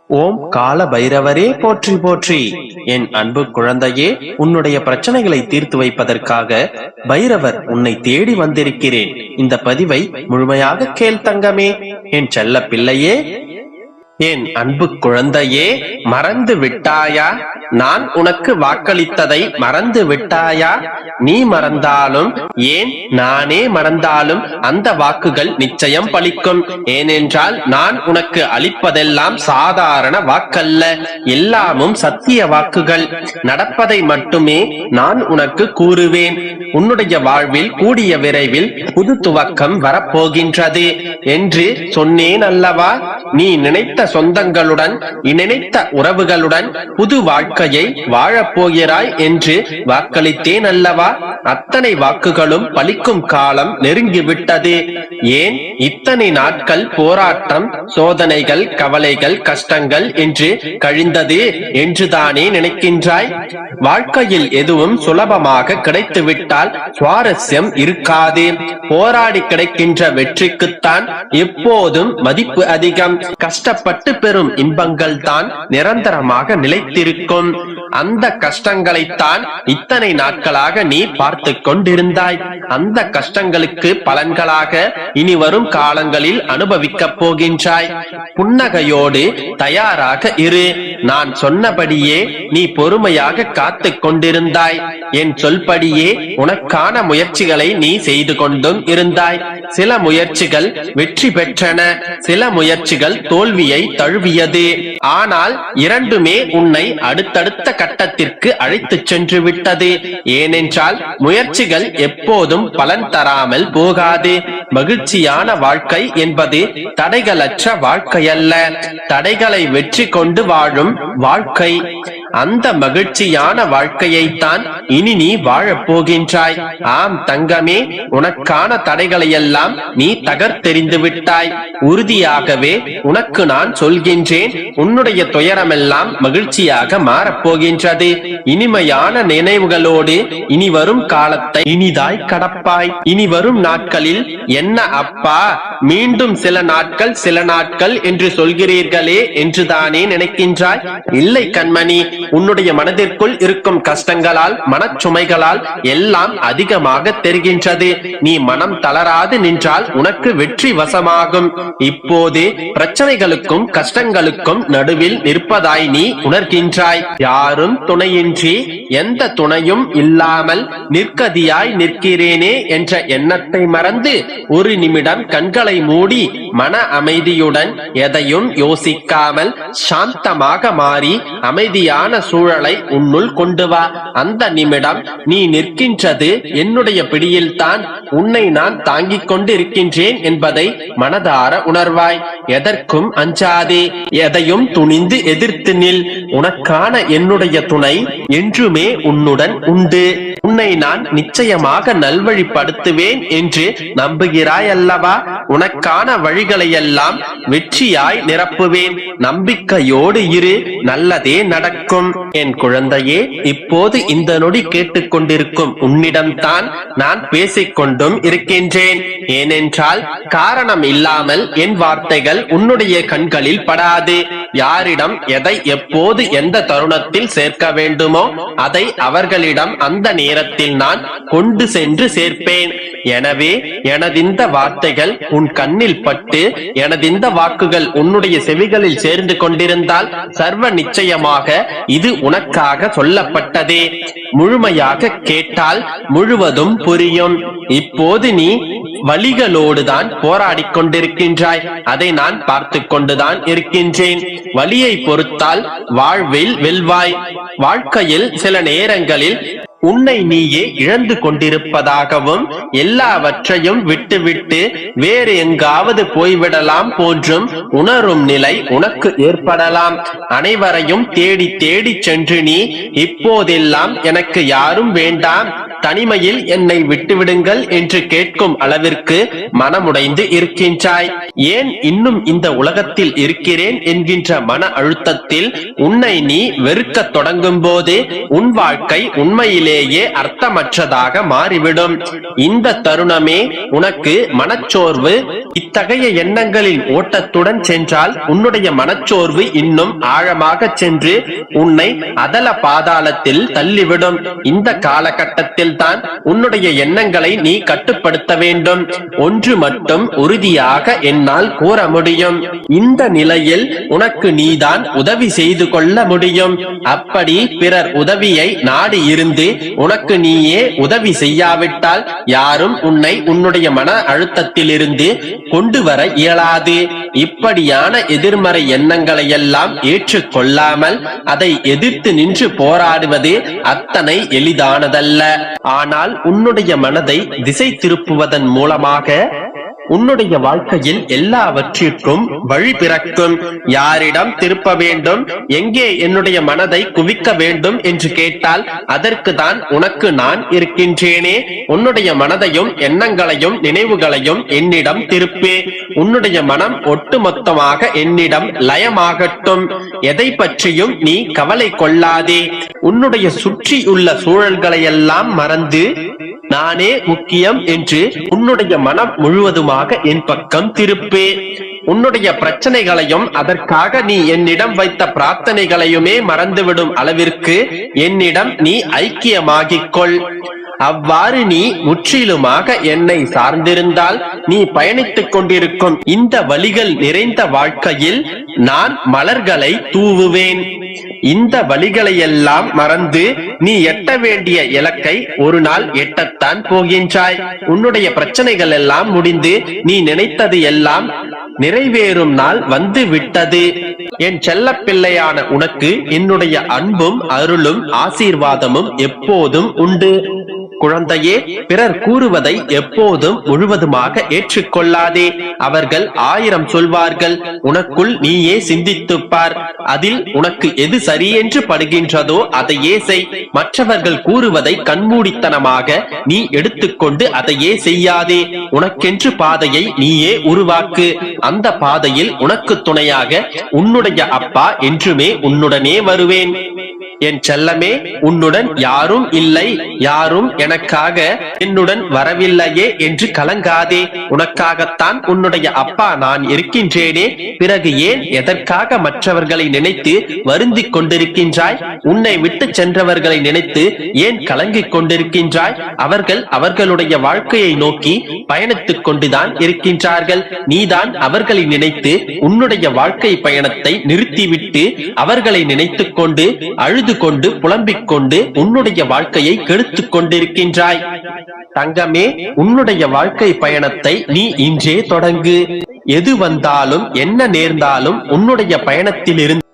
ஓம் கால பைரவரே போற்றி போற்றி. என் அன்பு குழந்தையே, உன்னுடைய பிரச்சனைகளை தீர்த்து வைப்பதற்காக பைரவர் உன்னை தேடி வந்திருக்கிறேன். இந்த பதிவை முழுமையாக கேள் தங்கமே. என் செல்ல பிள்ளையே, என் அன்பு குழந்தையே, மறந்து விட்டாயா? நான் உனக்கு வாக்களித்ததை மறந்து விட்டாயா? நீ மறந்தாலும் ஏன், நானே மறந்தாலும் அந்த வாக்குகள் நிச்சயம் பலிக்கும். ஏனென்றால் நான் உனக்கு அளிப்பதெல்லாம் சாதாரண வாக்கல்ல, எல்லாமும் சத்திய வாக்குகள். நடப்பதை மட்டுமே நான் உனக்கு கூறுவேன். உன்னுடைய வாழ்வில் கூடிய விரைவில் புது துவக்கம் வரப்போகின்றது என்று சொன்னேன் அல்லவா? நீ நினைத்த சொந்தங்களுடன், நினைத்த உறவுகளுடன் புது வாழ்க்கையை வாழப்போகிறாய் என்று வாக்களித்தேன் அல்லவா? அத்தனை வாக்குகளும் பலிக்கும் காலம் நெருங்கிவிட்டது. ஏன் இத்தனை நாட்கள் போராட்டம், சோதனைகள், கவலைகள், கஷ்டங்கள் என்று கழிந்தது என்றுதானே நினைக்கின்றாய்? வாழ்க்கையில் எதுவும் சுலபமாக கிடைத்துவிட்டால் சுவாரஸ்யம் இருக்காது. போராடி கிடைக்கின்ற வெற்றிக்குத்தான் எப்போதும் மதிப்பு அதிகம். கஷ்டப்பட்டு பெறும் இன்பங்கள் தான் நிரந்தரமாக நிலைத்திருக்கும். அந்த கஷ்டங்களைத்தான் இத்தனை நாட்களாக நீ பார்த்து கொண்டிருந்தாய். அந்த கஷ்டங்களுக்கு பலன்களாக இனி வரும் காலங்களில் அனுபவிக்கப் போகின்றாய். புன்னகையோடு தயாராக இரு. நான் சொன்னபடியே நீ பொறுமையாக காத்து கொண்டிருந்தாய். என் சொல்படியே உனக்கான முயற்சிகளை நீ செய்து கொண்டும் இருந்தாய். சில முயற்சிகள் வெற்றி பெற்றன, சில முயற்சிகள் தோல்வியை தழுவியது. ஆனால் இரண்டுமே உன்னை அடுத்தடுத்த கட்டத்திற்கு அழைத்துச் சென்று விட்டது. ஏனென்றால் முயற்சிகள் எப்போதும் பலன் தராமல் போகாது. மகிழ்ச்சியான வாழ்க்கை என்பது தடைகளற்ற வாழ்க்கை அல்ல, தடைகளை வெற்றி கொண்டு வாழும் வாழ்க்கை. அந்த மகிழ்ச்சியான வாழ்க்கையைத்தான் இனி நீ வாழப் போகின்றாய். ஆம் தங்கமே, உனக்கான தடைகளை எல்லாம் நீ தகர்த்தெறிந்து விட்டாய். உறுதியாகவே உனக்கு நான் சொல்கின்றேன், உன்னுடைய துயரமெல்லாம் மகிழ்ச்சியாக மாறப்போகின்றது. இனிமையான நினைவுகளோடு இனி வரும் காலத்தை இனிதாய் கடப்பாய். இனி வரும் நாட்களில் என்ன அப்பா, மீண்டும் சில நாட்கள் என்று சொல்கிறீர்களே என்றுதானே நினைக்கின்றாய்? இல்லை கண்மணி, உன்னுடைய மனதிற்குள் இருக்கும் கஷ்டங்களால், மனச்சுமைகளால் எல்லாம் அதிகமாக தெரிகின்றது. நீ மனம் தளராது நின்றால் உனக்கு வெற்றி வசமாகும். இப்போது பிரச்சனைகளுக்கும் கஷ்டங்களுக்கும் நடுவில் நிற்பதாய் நீ உணர்கின்றாய். யாரும் துணையின்றி, எந்த துணையும் இல்லாமல் நிற்கதியாய் நிற்கிறேனே என்ற எண்ணத்தை மறந்து ஒரு நிமிடம் கண்களை மூடி மன அமைதியுடன் எதையும் யோசிக்காமல் சாந்தமாக மாறி அமைதியான சூழலை உன்னுள் கொண்டு வா. அந்த நிமிடம் நீ நிற்கின்றது என்னுடைய பிடியில்தான். உன்னை நான் தாங்கிக் கொண்டு இருக்கின்றேன் என்பதை மனதார உணர்வாய். எதற்கும் அஞ்சாதே, எதையும் துணிந்து எதிர்த்து நில். உனக்கான என்னுடைய துணை என்றுமே உன்னுடன் உண்டு. உன்னை நான் நிச்சயமாக நல்வழிப்படுத்துவேன் என்று நம்புகிறாய் அல்லவா? உனக்கான வழிகளை எல்லாம் வெற்றியாய் நிரப்புவேன். நம்பிக்கையோடு இரு, நல்லதே நடக்கும். என் குழந்தையே, இப்போது இந்த நொடி கேட்டுக்கொண்டிருக்கும் உன்னிடம்தான் நான் பேசிக்கொண்டும் இருக்கின்றேன். ஏனென்றால் காரணம் இல்லாமல் என் வார்த்தைகள் உன்னுடைய கண்களில் படாது. யாரிடம் எதை எப்போது எந்த தருணத்தில் சேர்க்க வேண்டுமோ அதை அவர்களிடம் அந்த நேரத்தில் நான் கொண்டு சென்று சேர்ப்பேன். எனவே எனதிந்த வார்த்தைகள் உன் கண்ணில் பட்டு, எனதிந்த வாக்குகள் உன்னுடைய செவிகளில் சேர்ந்து கொண்டிருந்தால் சர்வ நிச்சயமாக இது உனக்காக சொல்லப்பட்டதே. முழுமையாக கேட்டால் முழுவதும் புரியும். இப்போது நீ வலிகளோடுதான் போராடி கொண்டிருக்கின்றாய். அதை நான் பார்த்து கொண்டுதான் இருக்கின்றேன். வலியை பொறுத்தால் வாழ்வில் வெல்வாய். வாழ்க்கையில் சில நேரங்களில் உன்னை நீயே இழந்து கொண்டிருப்பதாகவும், எல்லாவற்றையும் விட்டுவிட்டு வேறு எங்காவது போய்விடலாம் போன்றும் உணரும் நிலை உனக்கு ஏற்படலாம். அனைவரையும் தேடி தேடி சென்று நீ இப்போதெல்லாம் எனக்கு யாரும் வேண்டாம், தனிமையில் என்னை விட்டுவிடுங்கள் என்று கேட்கும் அளவிற்கு மனமுடைந்து இருக்கின்றாய். ஏன் இன்னும் இந்த உலகத்தில் இருக்கிறேன் என்கின்ற மன அழுத்தத்தில் உன்னை நீ வெறுக்க தொடங்கும் போது உன் வாழ்க்கை உண்மையில் நொடியிலேயே அர்த்தமற்றதாக மாறிவிடும். இந்த தருணமே உனக்கு மனச்சோர்வு. இத்தகைய எண்ணங்களின் ஓட்டத்துடன் சென்றால் உன்னுடைய மனச்சோர்வு இன்னும் ஆழமாக சென்று உன்னை அதல பாதாளத்தில் தள்ளிவிடும். இந்த காலகட்டத்தில் தான் உன்னுடைய எண்ணங்களை நீ கட்டுப்படுத்த வேண்டும். ஒன்று மட்டும் உறுதியாக என்னால் கூற முடியும், இந்த நிலையில் உனக்கு நீதான் உதவி செய்து கொள்ள முடியும். அப்படி பிறர் உதவியை நாடி இருந்து உனக்கு நீயே உதவி செய்யாவிட்டால் யாரும் உன்னை உன்னுடைய மன அழுத்தத்திலிருந்து கொண்டு வர இயலாது. இப்படியான எதிர்மறை எண்ணங்களை எல்லாம் ஏற்றுக்கொள்ளாமல் அதை எதிர்த்து நின்று போராடுவது அத்தனை எளிதானதல்ல. ஆனால் உன்னுடைய மனதை திசை திருப்புவதன் மூலமாக உன்னுடைய வாழ்க்கையில் எல்லாவற்றிற்கும் வழி பிறக்கும். யாரிடம் திருப்ப வேண்டும், எங்கே என்னுடைய மனதை குவிக்க வேண்டும் என்று கேட்டால் அதற்கு தான் உனக்கு நான் இருக்கின்றேனே. உன்னுடைய மனதையும் எண்ணங்களையும் நினைவுகளையும் என்னிடம் திருப்பே. உன்னுடைய மனம் ஒட்டுமொத்தமாக என்னிடம் லயமாகட்டும். எதை பற்றியும் நீ கவலை கொள்ளாதே. உன்னுடைய சுற்றியுள்ள சூழல்களை எல்லாம் மறந்து நானே முக்கியம் என்று உன்னுடைய மனம் முழுவதுமாக என் பக்கம் திருப்பே. உன்னுடைய பிரச்சனைகளையும் அதற்காக நீ என்னிடம் வைத்த பிரார்த்தனைகளையுமே மறந்துவிடும் அளவிற்கு என்னிடம் நீ ஐக்கியமாகிக் கொள். அவ்வாறு நீ முற்றிலுமாக என்னை சார்ந்திருந்தால் நீ பயணித்துக் கொண்டிருக்கும் இந்த வழிகள் நிறைந்த வாழ்க்கையில் நான் மலர்களை தூவுவேன். இந்த வழிகளை எல்லாம் மறந்து நீ எட்ட வேண்டிய இலக்கை ஒரு நாள் எட்டத்தான் போகின்றாய். உன்னுடைய பிரச்சனைகள் எல்லாம் முடிந்து நீ நினைத்தது எல்லாம் நிறைவேறும் நாள் வந்து விட்டது. என் செல்ல பிள்ளையான உனக்கு என்னுடைய அன்பும் அருளும் ஆசீர்வாதமும் எப்போதும் உண்டு. குழந்தையே, பிறர் கூறுவதை எப்போதும் முழுவதுமாக ஏற்றுக்கொள்ளாதே. அவர்கள் 1000 சொல்வார்கள், உனக்குள் நீயே சிந்தித்துப்பார். அதில் உனக்கு எது சரி என்று படுகின்றதோ அதையே செய். மற்றவர்கள் கூறுவதை கண்மூடித்தனமாக நீ எடுத்துக்கொண்டு அதையே செய்யாதே. உனக்கென்று பாதையை நீயே உருவாக்கு. அந்த பாதையில் உனக்கு துணையாக உன்னுடைய அப்பா என்றுமே உன்னுடனே வருவேன். என் செல்லமே, உன்னுடன் யாரும் இல்லை, யாரும் எனக்காக என்னுடன் வரவில்லையே என்று கலங்காதே. உனக்காகத்தான் உன்னுடைய அப்பா நான் இருக்கின்றேனே. பிறகு ஏன் எதற்காக மற்றவர்களை நினைத்து வருந்திக் கொண்டிருக்கின்றாய்? உன்னை விட்டு சென்றவர்களை நினைத்து ஏன் கலங்கிக் கொண்டிருக்கின்றாய்? அவர்கள் அவர்களுடைய வாழ்க்கையை நோக்கி பயணித்துக் கொண்டுதான் இருக்கின்றார்கள். நீதான் அவர்களை நினைத்து உன்னுடைய வாழ்க்கை பயணத்தை நிறுத்திவிட்டு அவர்களை நினைத்துக் கொண்டு அழுது கொண்டு புலம்பிக் கொண்டு உன்னுடைய வாழ்க்கையை கெடுத்துக் கொண்டிருக்கின்றாய். தங்கமே, உன்னுடைய வாழ்க்கை பயணத்தை நீ இன்றே தொடங்கு. எது வந்தாலும் என்ன நேர்ந்தாலும் உன்னுடைய பயணத்தில் இருந்து